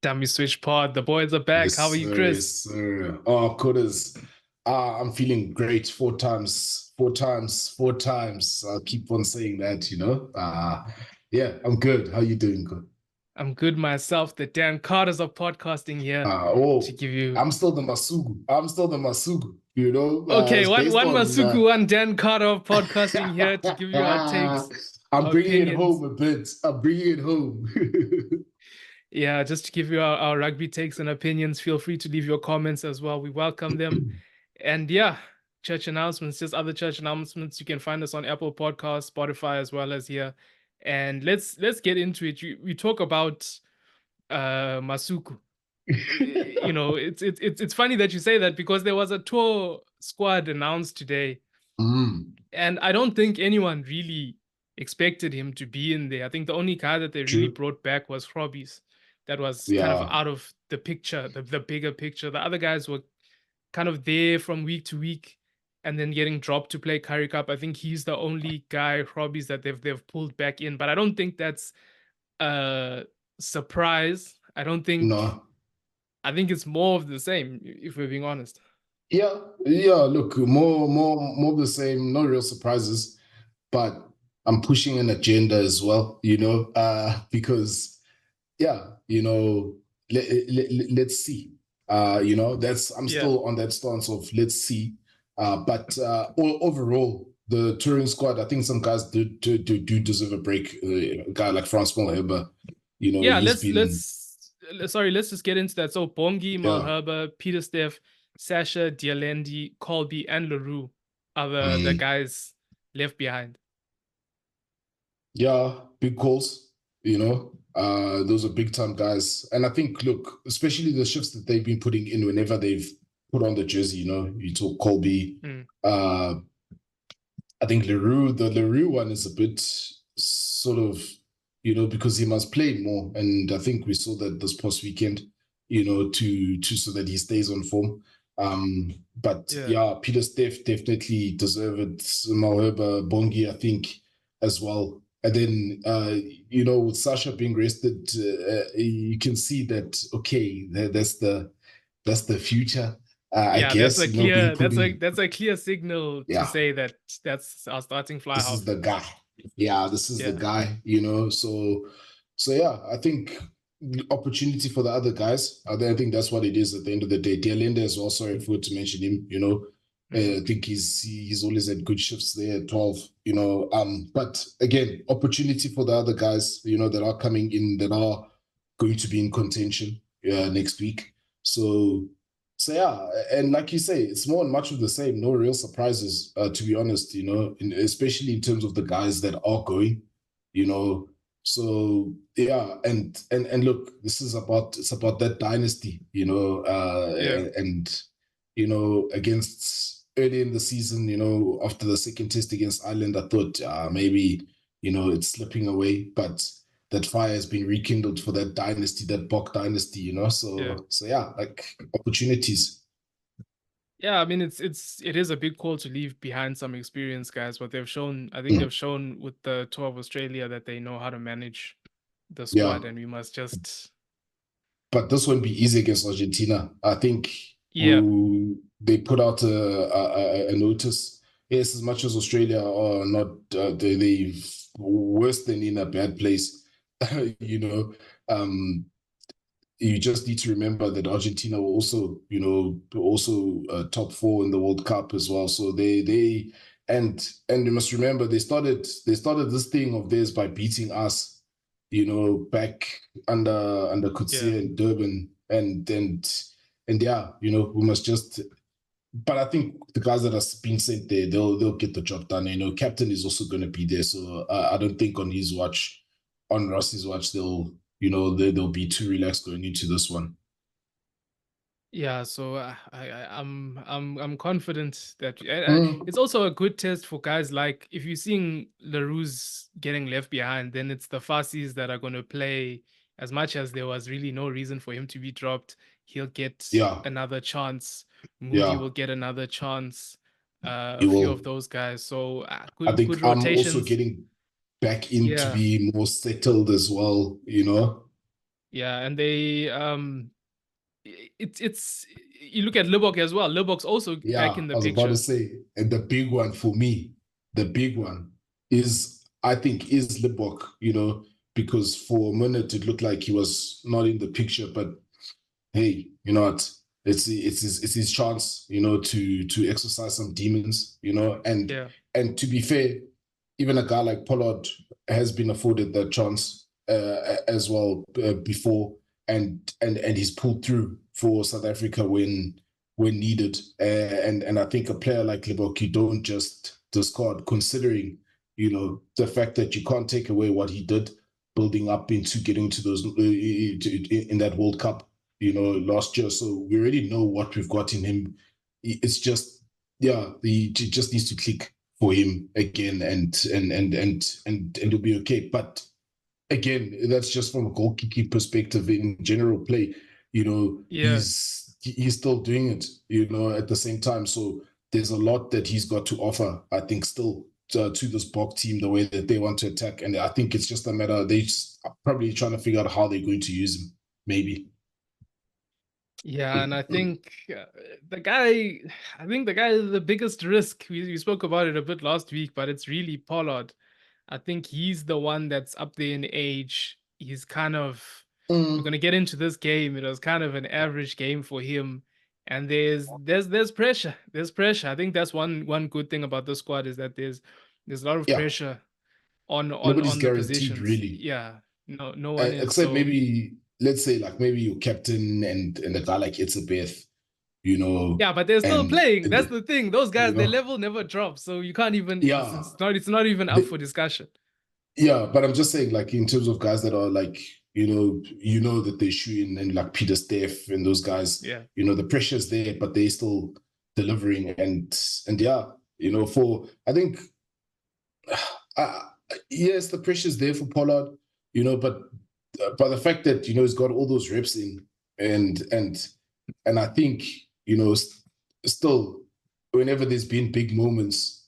Damn, you switch pod. The boys are back. Yes, How are you, sir. Yes, Chris? sir. Oh, Kodas. I'm feeling great. Four times, four times, four times. I'll keep on saying that. Yeah, I'm good. How you doing? Good. I'm good myself. The Dan Carters of podcasting here to Oh, give you. I'm still the Masugu. I'm still the Masugu. Okay, It's one based one on. Masuku, one Dan Carter of podcasting here to give you our takes, I'm our bringing it opinions. home a bit. I'm bringing it home. Yeah, just to give you our rugby takes and opinions. Feel free to leave your comments as well. We welcome them. And yeah, church announcements, just other church announcements. You can find us on Apple Podcasts, Spotify, as well as here. And let's get into it. We talk about Masuku. It's funny that you say that because there was a tour squad announced today, Mm, and I don't think anyone really expected him to be in there. I think the only guy that they really true. brought back was Hobbies. That was kind of Yeah. out of the picture, the bigger picture. The other guys were kind of there from week to week and then getting dropped to play Currie Cup. I think he's the only guy, Hobbies, that they've pulled back in. But I don't think that's a surprise. No. I think it's more of the same, if we're being honest. Yeah. Look, more of the same. No real surprises, but I'm pushing an agenda as well. Because let's see. That's I'm Yeah. still on that stance of let's see. But overall, the touring squad, I think some guys do deserve a break. A guy like Franz Malherbe, Yeah, he's been let's just get into that. So Bongi, yeah. Malherbe, Peter Steff, Sasha, Dialendi, Colby, and Leroux are the Mm. guys left behind. Yeah, big calls, those are big time guys. And I think, look, especially the shifts that they've been putting in whenever they've put on the jersey, you talk Colby. Mm. I think the Leroux one is a bit sort of, because he must play more. And I think we saw that this past weekend, to so that he stays on form. But Yeah. yeah, Peter Steff definitely deserved it. Malherbe, Bongi, I think, as well. And then, with Sasha being rested, you can see that, okay, that's the future. I Yeah, that's guess, a being clear put in. that's a clear signal to Yeah, say that that's our starting fly this is half. the guy. Yeah, this is the Yeah. guy. So yeah, I think the opportunity for the other guys. I think that's what it is at the end of the day. Dialende as well. Sorry, I forgot to mention him. Mm. I think he's always had good shifts there at 12. But again, opportunity for the other guys. That are coming in, that are going to be in contention next week. So yeah, and like you say, it's more and much of the same. No real surprises, to be honest. Especially in terms of the guys that are going. You know, so yeah, and look, it's about that dynasty. Yeah. And against early in the season, after the second test against Ireland, I thought maybe it's slipping away, but that fire has been rekindled for that dynasty, that Bok dynasty. Yeah. So yeah, like opportunities. Yeah, I mean it is a big call to leave behind some experienced guys, but I think Mm, they've shown with the tour of Australia that they know how to manage the yeah, squad, and we must just. but this won't be easy against Argentina. I think Yeah. they put out a notice. Yes, as much as Australia are not, they worse than in a bad place. you know, um, you just need to remember that Argentina were also top four in the World Cup as well. So and you must remember they started this thing of theirs by beating us, back under Yeah. Coetzee and Durban, and yeah, we must just. But I think the guys that are being sent there, they'll get the job done. Captain is also going to be there, so I don't think on Rossi's watch, they'll be too relaxed going into this one. Yeah, so I'm confident that Mm, it's also a good test for guys like if you're seeing Larousse getting left behind, then it's the Farsis that are going to play as much as there was really no reason for him to be dropped. He'll get yeah, another chance. Moody yeah, will get another chance. A you few of will. those guys. So I good think I'm also rotations. getting back in to Yeah. be more settled as well. Yeah, and they it's you look at Libbok as well. Libbok's also back Yeah, in I the was about to picture. say, and the big one for me, the big one is, I think, is Libok, because for a minute it looked like he was not in the picture, but hey, you know what? It's his chance, to exercise some demons, Yeah. and to be fair, even a guy like Pollard has been afforded that chance as well before, and he's pulled through for South Africa when needed, and I think a player like Libok, you don't just discard, considering the fact that you can't take away what he did building up into getting to those in that World Cup last year. So we already know what we've got in him. It's just, yeah, it just needs to click for him again, and it'll be okay. But again, that's just from a goal kicking perspective. In general play, Yeah. he's still doing it, at the same time. So there's a lot that he's got to offer, I think, still to this Bok team, the way that they want to attack. And I think it's just a matter, they just are probably trying to figure out how they're going to use him, maybe. Yeah, and I think the biggest risk. We spoke about it a bit last week, but it's really Pollard. I think he's the one that's up there in age. He's kind of, we're Mm, gonna get into this game. It was kind of an average game for him, and there's pressure. There's pressure. I think that's one good thing about the squad is that there's a lot of yeah, pressure on nobody's the guaranteed, positions. really. Yeah, no one is. Except So maybe, let's say, like maybe your captain and a guy like Itzebeth, yeah, but they're still and playing. That's the thing. Those guys, their level never drops. So you can't even. yeah, It's not even up the, for discussion. yeah. But I'm just saying, like in terms of guys that are like, that they're shooting, and like Peter Steff and those guys, Yeah. the pressure's there, but they still delivering, and yeah, for I think, uh, yes, the pressure's there for Pollard, but by the fact that he's got all those reps in, and and and I think still, whenever there's been big moments,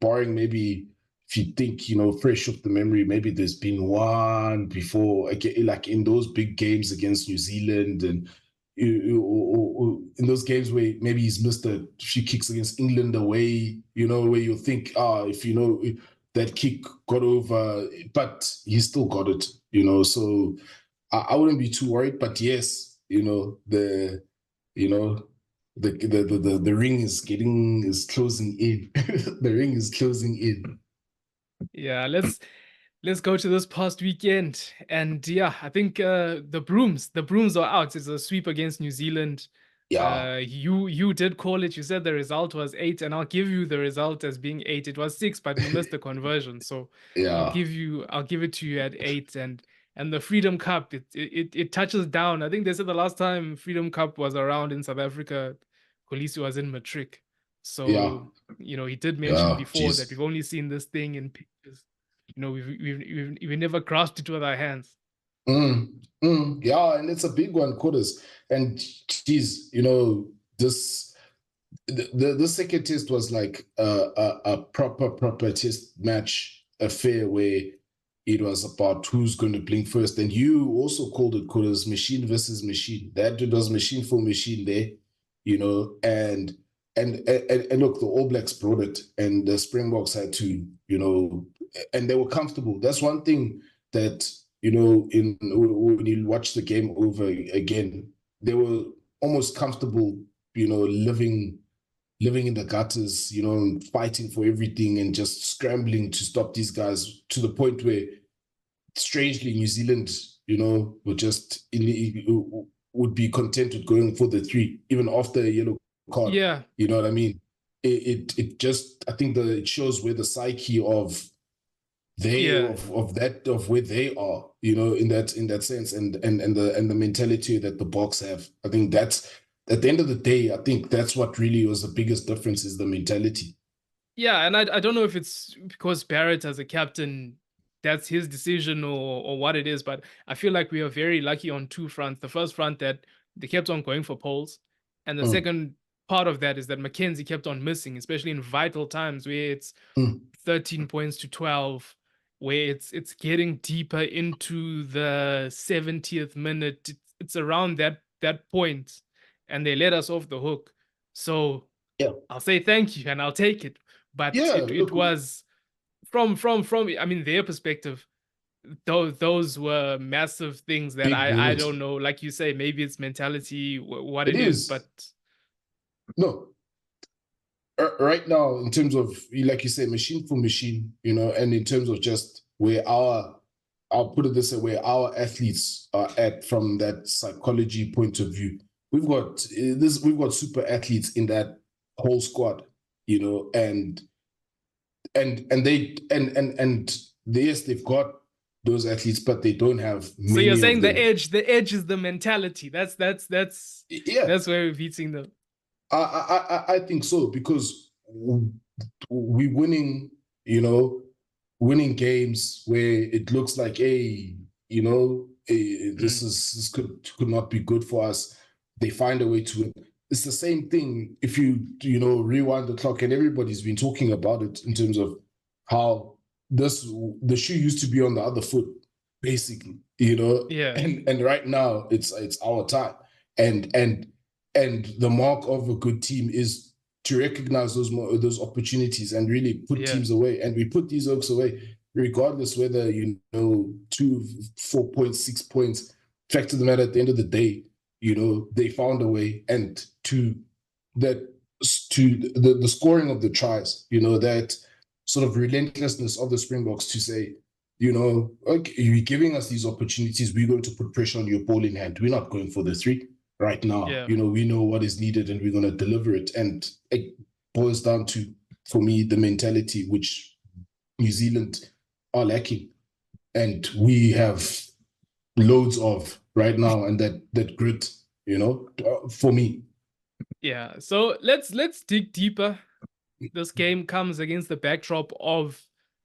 barring maybe, if you think fresh off the memory, maybe there's been one before, like in those big games against New Zealand, and or in those games where maybe he's missed a few kicks against England away, where you think, if that kick got over, but he still got it, so I wouldn't be too worried. But yes, you know the ring is closing in. The ring is closing in. Yeah. Let's go to this past weekend. And yeah, I think the brooms are out. It's a sweep against New Zealand. Yeah, You did call it. You said the result was 8, and I'll give you the result as being 8. It was 6, but we missed the conversion. So yeah, I'll give it to you at 8. And the Freedom Cup, it touches down. I think they said the last time Freedom Cup was around in South Africa, Kolisi was in matric. yeah, So, he did mention yeah. before that we've Jeez. only seen this thing in pictures. We've never grasped it with our hands. Yeah, and it's a big one, quarters. And geez, this the second test was like a proper test match affair, where it was about who's going to blink first. And you also called it, quarters, machine versus machine. That was machine for machine there, and look, the All Blacks brought it, and the Springboks had to, and they were comfortable. That's one thing that, in when you watch the game over again, they were almost comfortable, living in the gutters, and fighting for everything, and just scrambling to stop these guys, to the point where, strangely, New Zealand, would be content with going for the 3, even after a yellow card. Yeah, You know what I mean? It just, I think, it shows where the psyche yeah. of where they are, in that sense, and the mentality that the Boks have. I think that's, at the end of the day, I think that's what really was the biggest difference, is the mentality. Yeah, and I don't know if it's because Barrett as a captain, that's his decision or what it is, but I feel like we are very lucky on two fronts. The first front that they kept on going for polls, and the Mm, second part of that is that Mackenzie kept on missing, especially in vital times where it's mm, 13 points to 12. where it's getting deeper into the 70th minute. It's around that point, and they let us off the hook. So Yeah. I'll say thank you and I'll take it. But Yeah, it look, was from I mean their perspective, those were massive things that big I moments. don't know. Like you say, maybe it's mentality, what It it is, but is. No, right now, in terms of, like you say, machine for machine, and in terms of just where I'll put it this way, where our athletes are at from that psychology point of view, we've got super athletes in that whole squad, and yes, they've got those athletes, but they don't have so you're many saying of them. the edge is the mentality. Yeah, That's where we're beating them. I think so, because we winning, winning games where it looks like, hey, Mm. this could not be good for us. They find a way to win. It's the same thing if rewind the clock, and everybody's been talking about it in terms of how the shoe used to be on the other foot, basically, Yeah, and right now it's our time, and and and the mark of a good team is to recognize those opportunities and really put yeah, teams away. And we put these oaks away, regardless whether 2, 4 points, 6 points. Fact of the matter, at the end of the day, they found a way, and that to the scoring of the tries, that sort of relentlessness of the Springboks to say, okay, you're giving us these opportunities, we're going to put pressure on your ball in hand. We're not going for the three right now. yeah, We know what is needed and we're going to deliver it. And it boils down to, for me, the mentality which New Zealand are lacking. And we have loads of right now, and that grit, for me. yeah. So let's dig deeper. This game comes against the backdrop of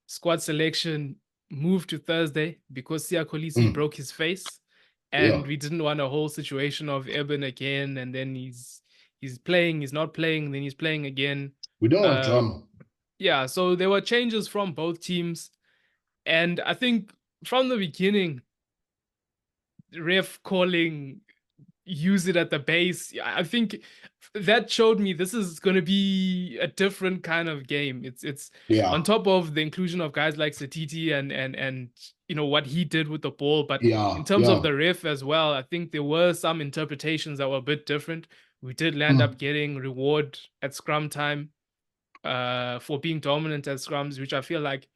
squad selection moved to Thursday because Sia Kolisi Mm, broke his face, yeah. and we didn't want a whole situation of Eben again, and then he's playing, he's not playing, then he's playing again. We don't want Uh, drama. yeah, so there were changes from both teams, and I think from the beginning, ref calling use it at the base. I think that showed me this is going to be a different kind of game. It's on Yeah. top of the inclusion of guys like Satiti and what he did with the ball, but in Yeah. terms of Yeah. the ref as well, I think there were some interpretations that were a bit different. We did land up Mm, getting reward at scrum time for being dominant at scrums, which I feel like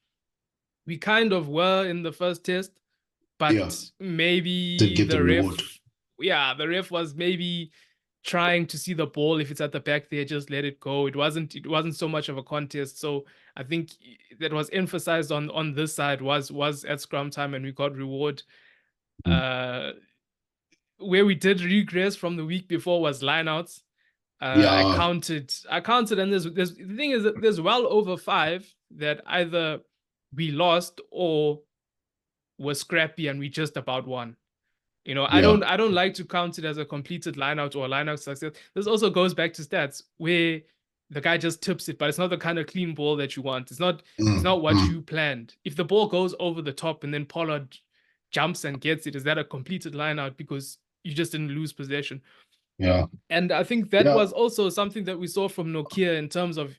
we kind of were in the first test, yeah. but Did maybe get the the reward. ref, yeah, the ref was maybe trying to see the ball. If it's at the back there, just let it go. It wasn't so much of a contest. So I think that was emphasized on this side was at scrum time, and we got reward. Mm, Uh where we did regress from the week before was lineouts. yeah. I counted, and there's the thing is that there's well over five that either we lost or were scrappy and we just about won. Yeah. I don't like to count it as a completed lineout or a lineout success. This also goes back to stats where the guy just tips it, but it's not the kind of clean ball that you want. It's Mm, not what mm, you planned. If the ball goes over the top and then Pollard jumps and gets it, is that a completed lineout because you just didn't lose possession? yeah. And I think that Yeah. was also something that we saw from Nokia in terms of,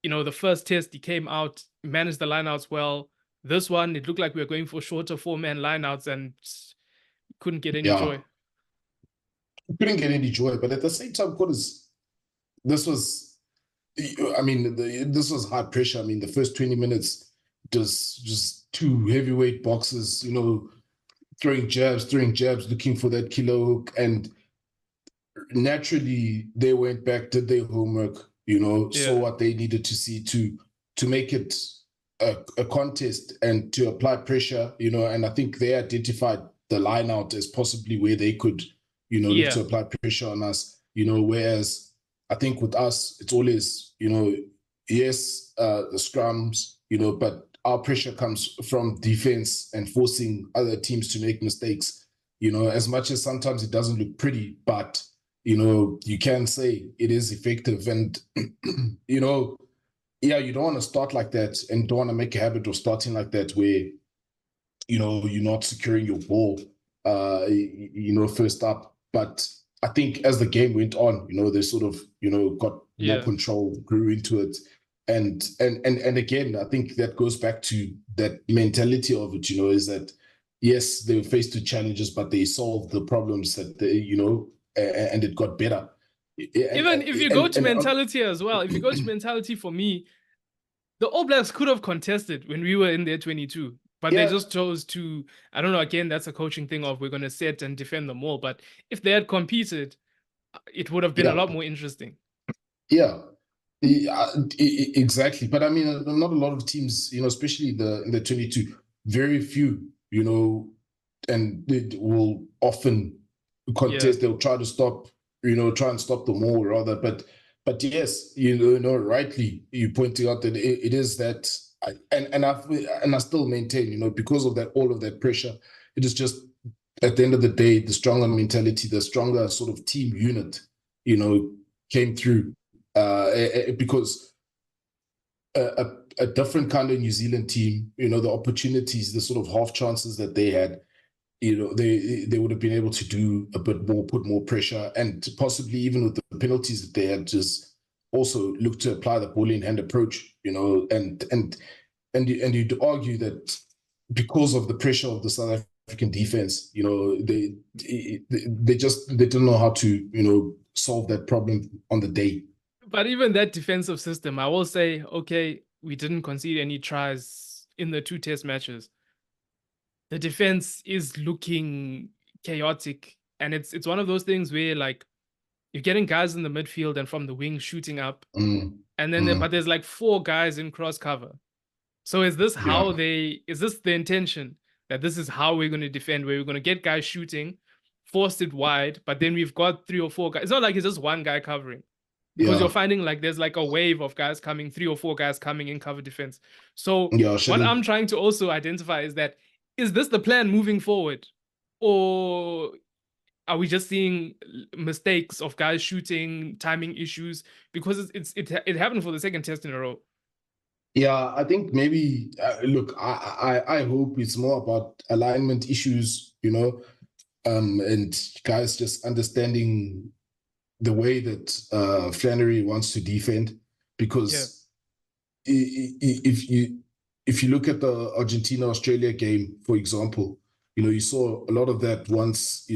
the first test, he came out, managed the lineouts well. This one, it looked like we were going for shorter four-man lineouts and couldn't get any Yeah. joy. Couldn't get any joy, but at the same time, this was, I mean, this was high pressure. I mean, the first 20 minutes, just two heavyweight boxes, throwing jabs, looking for that kilo hook. And naturally, they went back, did their homework, saw Yeah. what they needed to see to make it a contest and to apply pressure, and I think they identified the line out as possibly where they could, look Yeah. to apply pressure on us, whereas I think with us, it's always, yes, the scrums, but our pressure comes from defense and forcing other teams to make mistakes, as much as sometimes it doesn't look pretty, but you can say it is effective. And, yeah, you don't want to start like that and don't want to make a habit of starting like that where you're not securing your ball, first up. But I think as the game went on, they sort of, got more Yeah. control, grew into it. And again, I think that goes back to that mentality of it, is that yes, they were faced with challenges, but they solved the problems that they, and it got better. Even if you go to And mentality as well, if you go to mentality for me, the All Blacks could have contested when we were in their 22, but they yeah, just chose to, I don't know, again, that's a coaching thing of we're going to set and defend them all. But if they had competed, it would have been a yeah, lot more interesting. yeah. Yeah, exactly. But I mean, not a lot of teams, especially in the 22, very few, and they will often Yeah. contest. They'll try to stop, try and stop them all rather. But yes, rightly you pointing out that it is that, and I still maintain, because of that, all of that pressure, it is just at the end of the day, the stronger mentality, the stronger sort of team unit, came through because a different kind of New Zealand team, the opportunities, the sort of half chances that they had, they would have been able to do a bit more, put more pressure, and possibly even with the penalties that they had, just also look to apply the ball in hand approach, and you'd argue that because of the pressure of the South African defense, they didn't know how to, solve that problem on the day. But even that defensive system, I will say, okay, we didn't concede any tries in the 2 test matches. The defense is looking chaotic. And it's one of those things where like you're getting guys in the midfield and from the wing shooting up. Mm, And then but mm, there's like 4 guys in cross cover. So is this yeah, the intention that this is how we're going to defend, where we're going to get guys shooting, force it wide, but then we've got 3 or 4 guys. It's not like it's just one guy covering, because you're yeah, finding like there's like a wave of guys coming, 3 or 4 guys coming in cover defense. So yeah. what I'm Shouldn't trying to also identify is this the plan moving forward? Or are we just seeing mistakes of guys shooting, timing issues? Because it happened for the second test in a row. Yeah, I think maybe look, I hope it's more about alignment issues, and guys just understanding the way that Flannery wants to defend. Yeah. Because if you look at the Argentina Australia game, for example, you saw a lot of that once,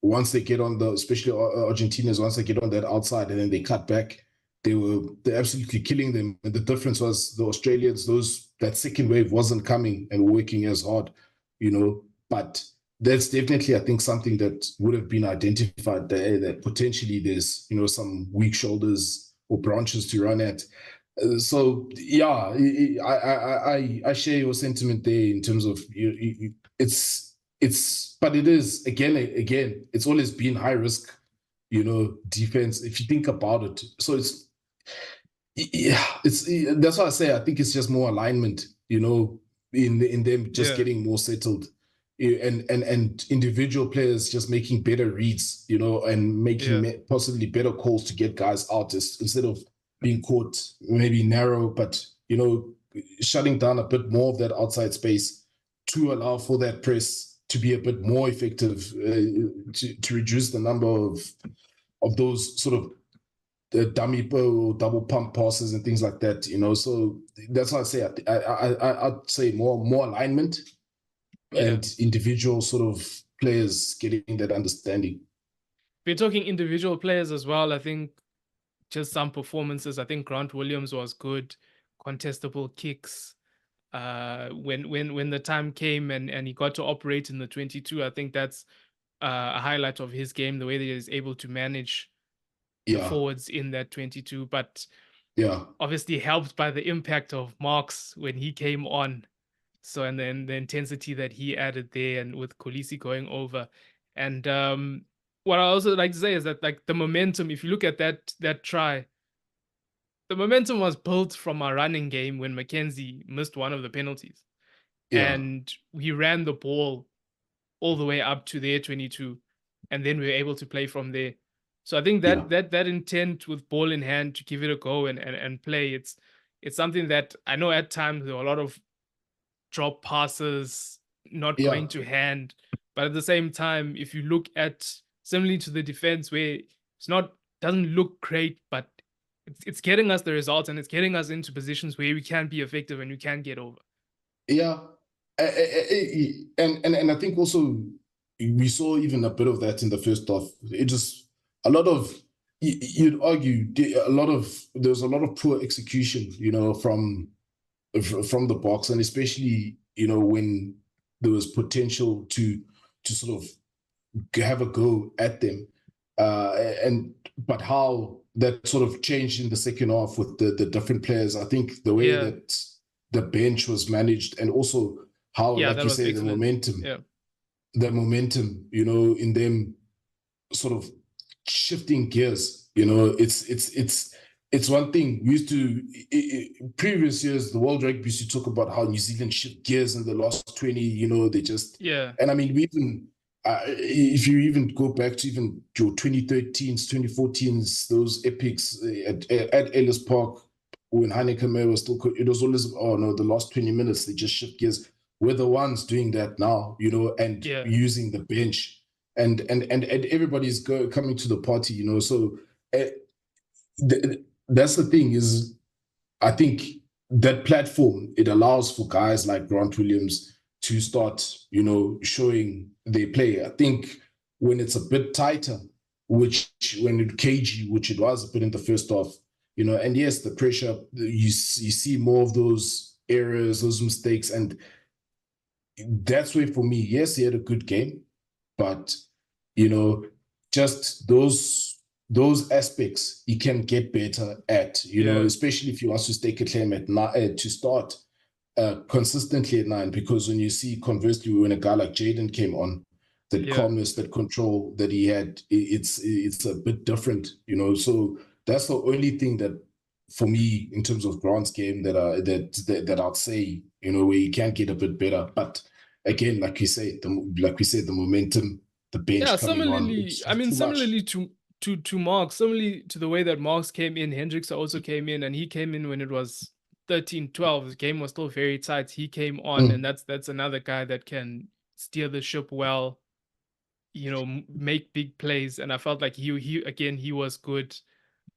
once they get on the, especially Argentinians, once they get on that outside and then they cut back, they're absolutely killing them. And the difference was the Australians, that second wave wasn't coming and working as hard, but that's definitely, I think, something that would have been identified there, that potentially there's, some weak shoulders or branches to run at. So yeah, I share your sentiment there in terms of but it is again, it's always been high risk, defense if you think about it. So it's that's why I say I think it's just more alignment, in them just Yeah. getting more settled, and individual players just making better reads, and making Yeah. possibly better calls to get guys out instead of being caught maybe narrow, but shutting down a bit more of that outside space to allow for that press to be a bit more effective, to reduce the number of those sort of the dummy double pump passes and things like that. So that's why I say I'd say more alignment Yeah. and individual sort of players getting that understanding. We're talking individual players as well. I think just some performances. I think Grant Williams was good, contestable kicks. When the time came and he got to operate in the 22, I think that's a highlight of his game, the way that he's able to manage the Yeah, forwards in that 22. But yeah, obviously helped by the impact of Marks when he came on. So and then the intensity that he added there, and with Kolisi going over. And what I also like to say is that like the momentum, if you look at that try, the momentum was built from our running game when Mackenzie missed one of the penalties. yeah, And we ran the ball all the way up to their 22, and then we were able to play from there. So I think yeah, that intent with ball in hand to give it a go and play, it's something that I know at times there were a lot of drop passes, not Yeah. going to hand. But at the same time, if you look at similarly to the defense, where it's not doesn't look great, but it's getting us the results and it's getting us into positions where we can be effective and we can get over. Yeah. And I think also we saw even a bit of that in the first half. It just a lot of you'd argue there's a lot of poor execution, from the box, and especially when there was potential to sort of have a go at them, but how that sort of changed in the second half with the different players. I think the way Yeah, that the bench was managed, and also how, yeah, like that you was say, excellent. Yeah, the momentum, in them sort of shifting gears. It's one thing we used to previous years. The World Rugby used to talk about how New Zealand shift gears in the last 20. They just yeah, and I mean we even if you even go back to even your 2013s, 2014s, those epics at Ellis Park when Heineken was still, it was always, oh no, the last 20 minutes they just shift gears. We're the ones doing that now, and yeah, using the bench, and everybody's coming to the party, So uh, that's the thing is, I think that platform, it allows for guys like Grant Williams to start, showing their play. I think when it's a bit tighter, when it cagey, which it was a bit in the first half, and yes, the pressure, you see more of those errors, those mistakes, and that's where for me, yes, he had a good game, but you know, just those aspects he can get better at, yeah, especially if he wants to stake a claim at to start consistently at 9. Because when you see, conversely, when a guy like Jaden came on, that yeah. calmness, that control that he had, it's a bit different, So that's the only thing that, for me, in terms of Grant's game, that I'd say, where he can get a bit better. But again, like we said, the momentum, the Yeah, bench coming on, similarly, it's I mean, too much. similarly to Marks, similarly to the way that Marks came in, Hendricks also came in, and he came in when it was 13-12. The game was still very tight. He came on, and Mm, that's another guy that can steer the ship well, make big plays. And I felt like he was good.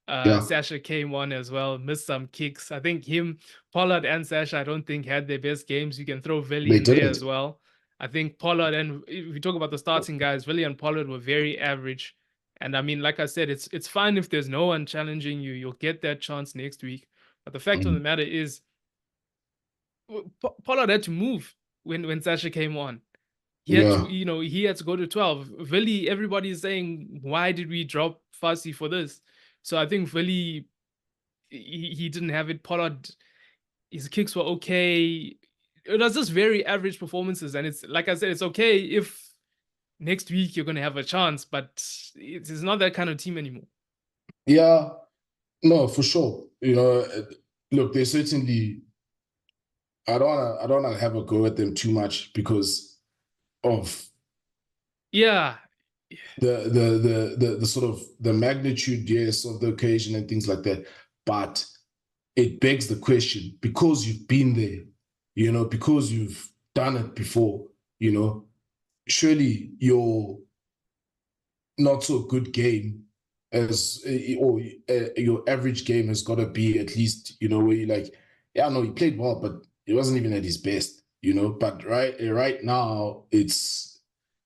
yeah, Sasha came on as well, missed some kicks. I think him, Pollard and Sasha, I don't think had their best games. You can throw Villy they in there didn't. as well. I think Pollard, and if we talk about the starting guys, Villy and Pollard were very average. And I mean, like I said, it's fine if there's no one challenging you. You'll get that chance next week. But the fact of the Mm, matter is, Pollard had to move when Sasha came on. He had to, yeah, he had to go to 12. Villy, everybody is saying, why did we drop Fussy for this? So I think Villy, he didn't have it. Pollard, his kicks were okay. It was just very average performances, and it's like I said, it's okay if next week you're gonna have a chance, but it's not that kind of team anymore. yeah. No, for sure. Look, they certainly. I don't wanna have a go at them too much because of Yeah, the sort of the magnitude, yes, of the occasion and things like that. But it begs the question, because you've been there, because you've done it before, surely your not so good game or your average game has got to be at least, where you're like, yeah, no, he played well, but he wasn't even at his best, But right now, it's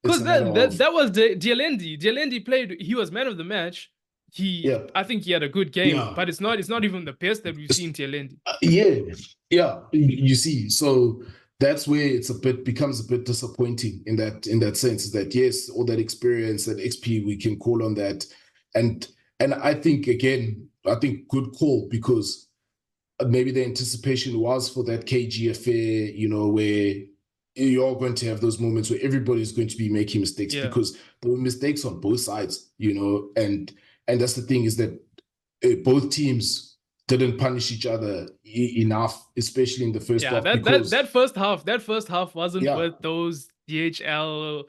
because a matter of, that was the Dialendi. Dialendi played. He was man of the match. yeah, I think he had a good game, yeah, but it's not even the best that we've seen Dialendi. yeah, yeah. You see, so that's where becomes a bit disappointing in that sense. That yes, all that experience, that XP, we can call on that, and I think, again, good call, because maybe the anticipation was for that KG affair, where you're going to have those moments where everybody's going to be making mistakes, Yeah. because there were mistakes on both sides, and that's the thing, is that both teams didn't punish each other enough, especially in the first Yeah, half, that because first half wasn't yeah, with those DHL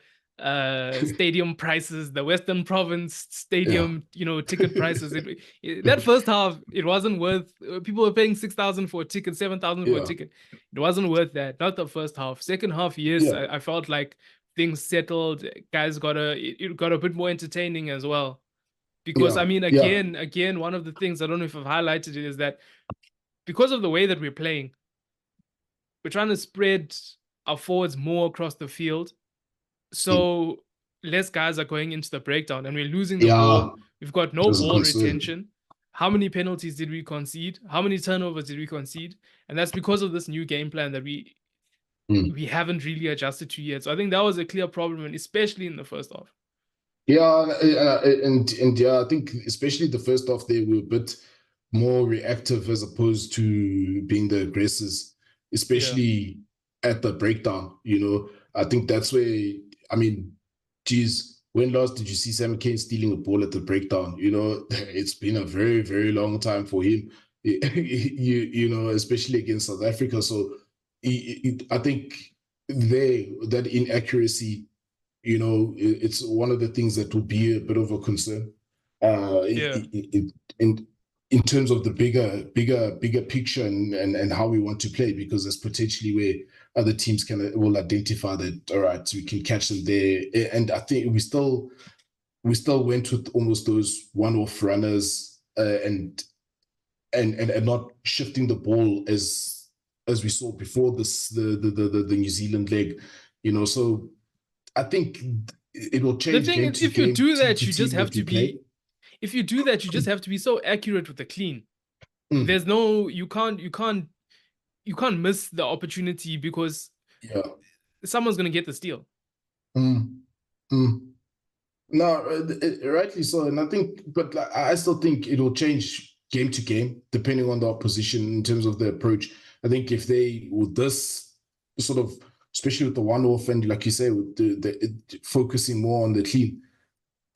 stadium prices, the Western Province Yeah, stadium, ticket prices. That first half, it wasn't worth. People were paying 6,000 for a ticket, 7,000 for a yeah, ticket. It wasn't worth that. Not the first half. Second half, yes, yeah, I felt like things settled. Guys it got a bit more entertaining as well. Because I yeah, mean, yeah, again, one of the things I don't know if I've highlighted it is that because of the way that we're playing, we're trying to spread our forwards more across the field. mm, So less guys are going into the breakdown and we're losing the yeah. ball. We've got no There's a ball concern. retention. How many penalties did we concede? How many turnovers did we concede? And that's because of this new game plan that Mm. we haven't really adjusted to yet. So I think that was a clear problem, and especially in the first half. Yeah, and yeah, I think especially the first half they were a bit more reactive as opposed to being the aggressors, Yeah, especially at the breakdown. I think that's where, I mean, geez, when last did you see Sam Kane stealing a ball at the breakdown? It's been a very, very long time for him. Especially against South Africa. So I think that inaccuracy, it's one of the things that will be a bit of a concern. yeah, In terms of the bigger picture and how we want to play, because that's potentially where other teams will identify that, all right, we can catch them there. And I think we still went with almost those one-off runners, and not shifting the ball as we saw before this the New Zealand leg. So I think it will the change thing game is, to if you game, do team that, to you just team have that to we play. be if you do that, you just have to be so accurate with the clean. Mm, There's no you can't miss the opportunity because yeah. someone's gonna get the steal. Mm, mm. No, rightly so. And I think, but like, I still think it will change game to game, depending on the opposition in terms of the approach. I think if they, with this sort of, especially with the one-off and like you say, with focusing more on the clean,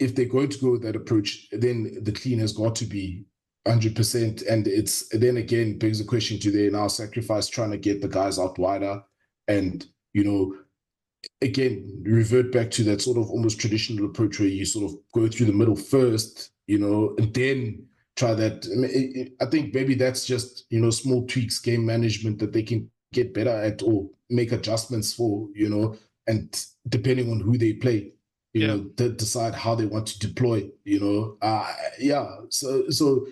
if they're going to go with that approach, then the clean has got to be 100%. And it's then again begs the question: do they now sacrifice trying to get the guys out wider, and again revert back to that sort of almost traditional approach where you sort of go through the middle first, and then try that. I think maybe that's just small tweaks, game management that they can get better at or make adjustments for, and depending on who they play, Yeah, decide how they want to deploy. Yeah. So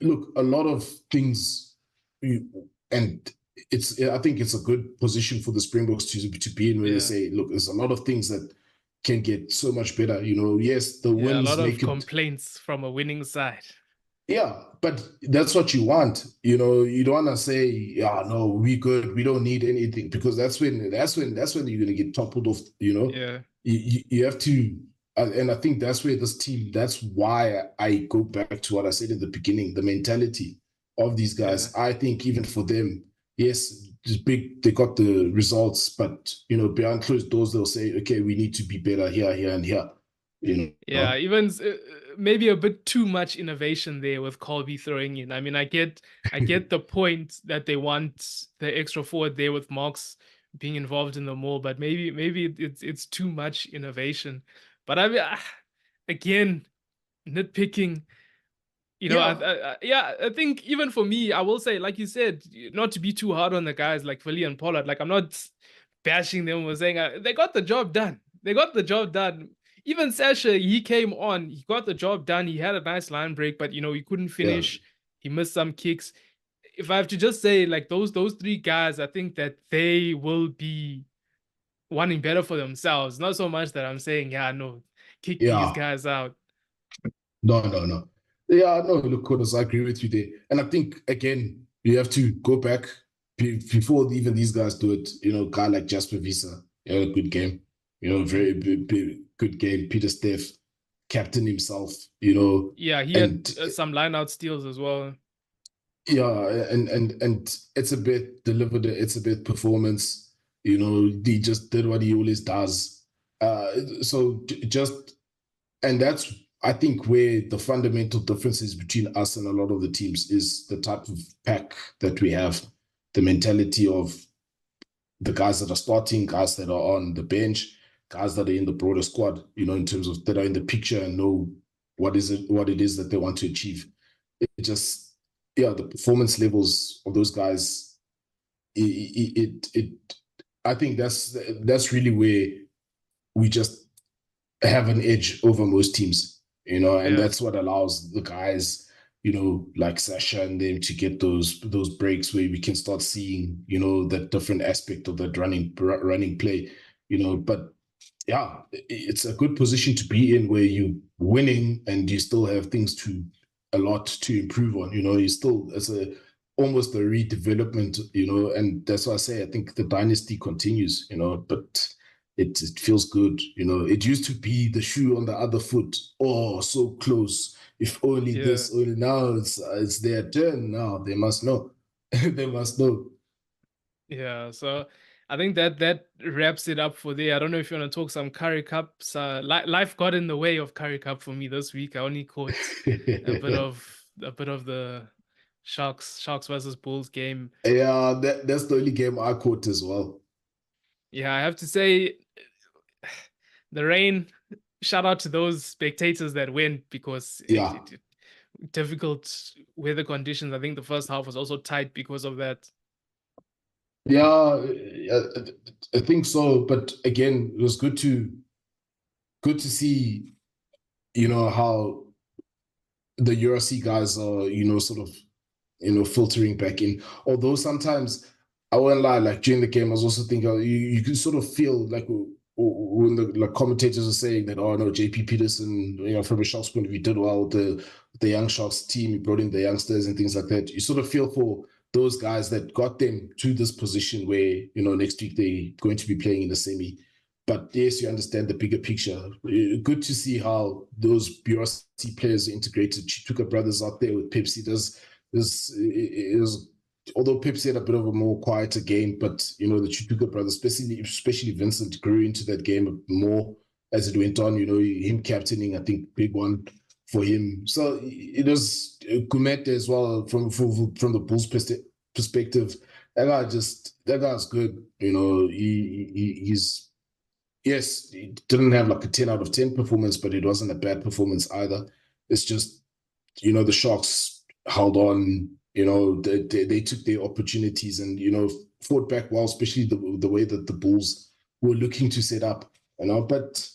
look, a lot of things, and I think it's a good position for the Springboks to be in, where they yeah, say, look, there's a lot of things that can get so much better. Yes, the yeah. A lot wins of make it. complaints from a winning side. Yeah, but that's what you want. You don't want to say, yeah, no, we good, we don't need anything, because that's when you're gonna get toppled off. Yeah, You have to, and I think that's where this team. That's why I go back to what I said in the beginning: the mentality of these yeah, guys. I think even for them, yes, it's big. They got the results, but behind closed doors, they'll say, okay, we need to be better here, here, and here. yeah. Even maybe a bit too much innovation there with Colby throwing in. I mean, I get the point that they want the extra forward there with Marks being involved in the more, but maybe it's too much innovation. But I mean, again, nitpicking. Yeah, Yeah, I think even for me, I will say, like you said, not to be too hard on the guys like Philly and Pollard. Like I'm not bashing them or saying they got the job done. They got the job done. Even Sasha, he came on, he got the job done. He had a nice line break, but he couldn't yeah, finish. He missed some kicks. If I have to just say, like those three guys, I think that they will be wanting better for themselves. Not so much that I'm saying, yeah, no, kick these yeah. guys out. No, no, no. Yeah, no, look, Kodos, I agree with you there. And I think, again, you have to go back before even these guys do it. Guy like Jasper Visa, good game. Mm. Very good game. Peter Steff, captain himself, Yeah, he had and some line out steals as well. yeah, and it's a bit delivered, it's a bit performance. He just did what he always does. So just and that's, I think, where the fundamental differences between us and a lot of the teams is the type of pack that we have, the mentality of the guys that are starting, guys that are on the bench, guys that are in the broader squad, in terms of that are in the picture and know what it is that they want to achieve. It just, yeah, the performance levels of those guys, I think that's really where we just have an edge over most teams, and Yeah. that's what allows the guys, like Sasha and them to get those breaks where we can start seeing, that different aspect of that running play, but yeah, it's a good position to be in where you're winning and you still have a lot to improve on. You still, it's almost a redevelopment, and that's why I say I think the dynasty continues, but it feels good. It used to be the shoe on the other foot. Oh, so close. If only Yeah. this, only now it's their turn. Now they must know. They must know. Yeah, so I think that wraps it up for there. I don't know if you want to talk some Currie Cups. Life got in the way of Currie Cup for me this week. I only caught a bit of the Sharks versus Bulls game. Yeah, that's the only game I caught as well. Yeah, I have to say, the rain. Shout out to those spectators that went, because Yeah. difficult weather conditions. I think the first half was also tight because of that. Yeah, I think so. But again, it was good to see, how the URC guys are, sort of, filtering back in. Although sometimes I won't lie, like during the game, I was also thinking you can sort of feel like when the like commentators are saying that, oh no, JP Peterson, from a Sharks point of view, did well with the young Sharks team, he brought in the youngsters and things like that. You sort of feel for those guys that got them to this position where, next week they're going to be playing in the semi. But yes, you understand the bigger picture. Good to see how those BRC players are integrated. Chituka brothers out there with Pepsi. Is although Pepsi had a bit of a more quieter game, but the Chituka brothers, especially Vincent, grew into that game more as it went on. Him captaining, I think, big one for him. So it was Kumete as well from the Bulls perspective. That guy's good. He's yes, he didn't have like a 10 out of 10 performance, but it wasn't a bad performance either. It's just, the Sharks held on, they took their opportunities and, fought back well, especially the way that the Bulls were looking to set up, but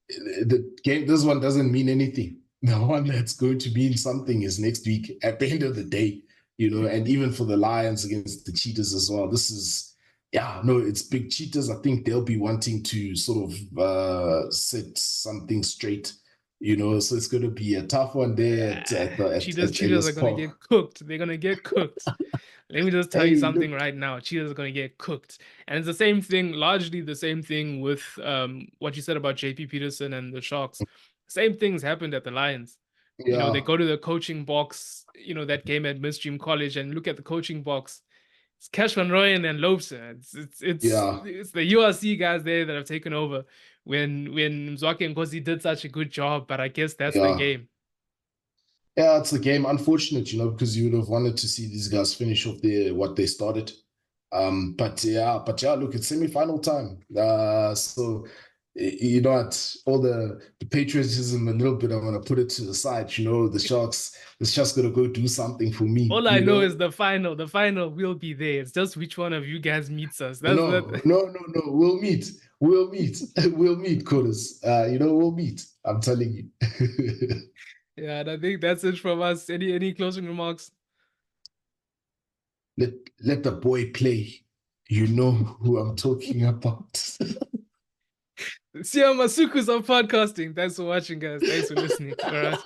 the game, this one doesn't mean anything. The one that's going to mean something is next week at the end of the day, and even for the Lions against the Cheetahs as well. This is, yeah, no, it's big. Cheetahs, I think they'll be wanting to sort of set something straight, so it's going to be a tough one there Cheetahs are Ellis gonna Park. get cooked. They're gonna get cooked. Let me just tell you Hey, something look, right now. Cheetahs are gonna get cooked, and it's the same thing, largely the same thing with what you said about JP Peterson and the Sharks. Same things happened at the Lions. They yeah, go to the coaching box. That game at Midstream College, and look at the coaching box. It's Cash Van Rooyen and Loopse. yeah, It's the URC guys there that have taken over when Mzwake and Kosi did such a good job. But I guess that's the yeah. game. Yeah, it's the game. Unfortunate, because you would have wanted to see these guys finish off what they started. But yeah, look, it's semi-final time. So you know what, all the patriotism a little bit, I'm gonna put it to the side. The Sharks gonna go do something for me, All I know is the final. The final will be there. It's just which one of you guys meets us. That's No, that. no, no, no. We'll meet. We'll meet. We'll meet, Curtis. We'll meet. I'm telling you. Yeah, and I think that's it from us. Any closing remarks? Let the boy play. You know who I'm talking about. See you on Masuku's on podcasting. Thanks for watching, guys. Thanks for listening. All right.